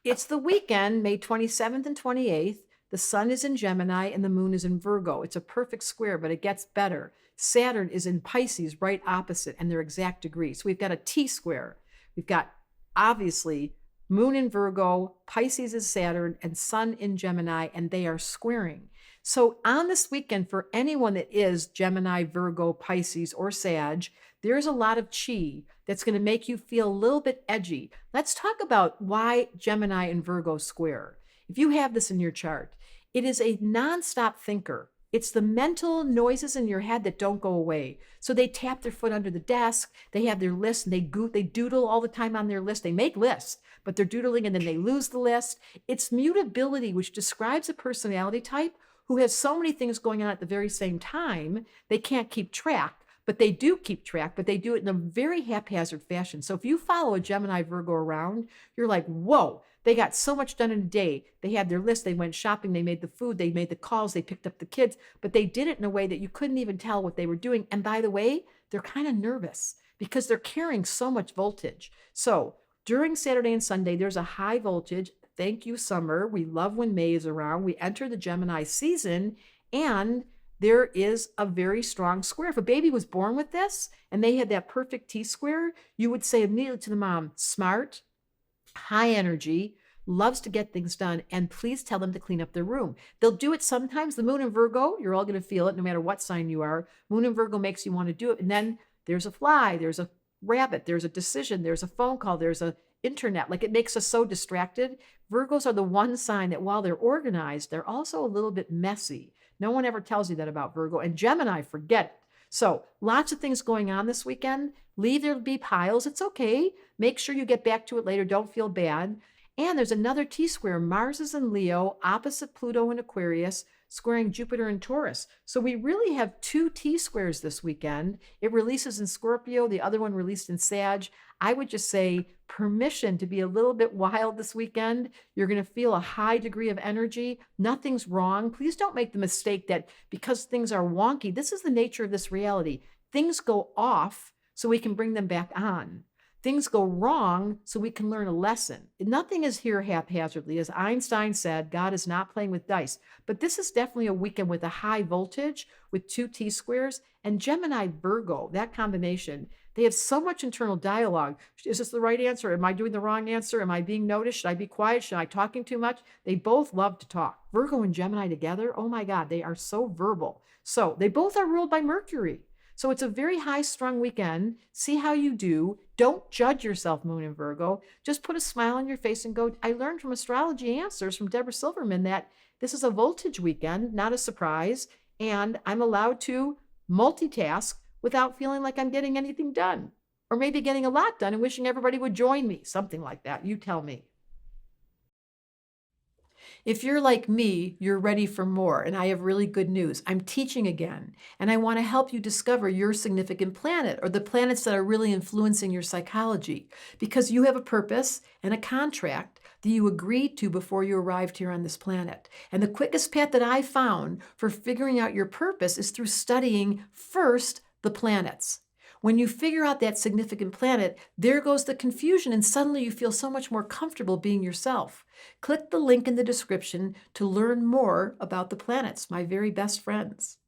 It's the weekend, May 27th and 28th. The sun is in Gemini and the moon is in Virgo. It's a perfect square, but it gets better. Saturn is in Pisces, right opposite, and they're exact degrees. So we've got a T square. We've got, obviously, moon in Virgo, Pisces is Saturn, and sun in Gemini, and they are squaring. So on this weekend, for anyone that is Gemini, Virgo, Pisces, or Sag, there's a lot of chi that's going to make you feel a little bit edgy. Let's talk about why Gemini and Virgo square. If you have this in your chart, it is a nonstop thinker. It's the mental noises in your head that don't go away. So they tap their foot under the desk, they have their list, and they doodle all the time on their list. They make lists, but they're doodling and then they lose the list. It's mutability, which describes a personality type who has so many things going on at the very same time, they can't keep track. But they do keep track, but they do it in a very haphazard fashion. So if you follow a Gemini Virgo around, you're like, whoa, they got so much done in a day. They had their list, they went shopping, they made the food, they made the calls, they picked up the kids, but they did it in a way that you couldn't even tell what they were doing. And by the way, they're kind of nervous because they're carrying so much voltage. So during Saturday and Sunday, there's a high voltage. Thank you, summer. We love when May is around. We enter the Gemini season, and there is a very strong square. If a baby was born with this and they had that perfect T square, you would say immediately to the mom, smart, high energy, loves to get things done, and please tell them to clean up their room. They'll do it sometimes. The moon in Virgo, you're all going to feel it no matter what sign you are. Moon in Virgo makes you want to do it. And then there's a fly, there's a rabbit, there's a decision, there's a phone call, there's a internet. Like, it makes us so distracted. Virgos are the one sign that while they're organized, they're also a little bit messy. No one ever tells you that about Virgo. And Gemini, forget it. So lots of things going on this weekend. Leave there be piles. It's okay. Make sure you get back to it later. Don't feel bad. And there's another T square. Mars is in Leo, opposite Pluto in Aquarius, squaring Jupiter in Taurus. So we really have two T squares this weekend. It releases in Scorpio, the other one released in Sag. I would just say permission to be a little bit wild this weekend. You're going to feel a high degree of energy. Nothing's wrong. Please don't make the mistake that because things are wonky, this is the nature of this reality. Things go off so we can bring them back on. Things go wrong so we can learn a lesson. Nothing is here haphazardly. As Einstein said, God is not playing with dice. But this is definitely a weekend with a high voltage, with two T squares, and Gemini Virgo, that combination. They have so much internal dialogue. Is this the right answer? Am I doing the wrong answer? Am I being noticed? Should I be quiet? Should I be talking too much? They both love to talk. Virgo and Gemini together, oh my God, they are so verbal. So they both are ruled by Mercury. So it's a very high-strung weekend. See how you do. Don't judge yourself, Moon and Virgo. Just put a smile on your face and go, I learned from Astrology Answers from Debra Silverman that this is a voltage weekend, not a surprise, and I'm allowed to multitask without feeling like I'm getting anything done. Or maybe getting a lot done and wishing everybody would join me. Something like that. You tell me. If you're like me, you're ready for more, and I have really good news. I'm teaching again, and I want to help you discover your significant planet or the planets that are really influencing your psychology, because you have a purpose and a contract that you agreed to before you arrived here on this planet. And the quickest path that I found for figuring out your purpose is through studying first the planets. When you figure out that significant planet, there goes the confusion, and suddenly you feel so much more comfortable being yourself. Click the link in the description to learn more about the planets, my very best friends.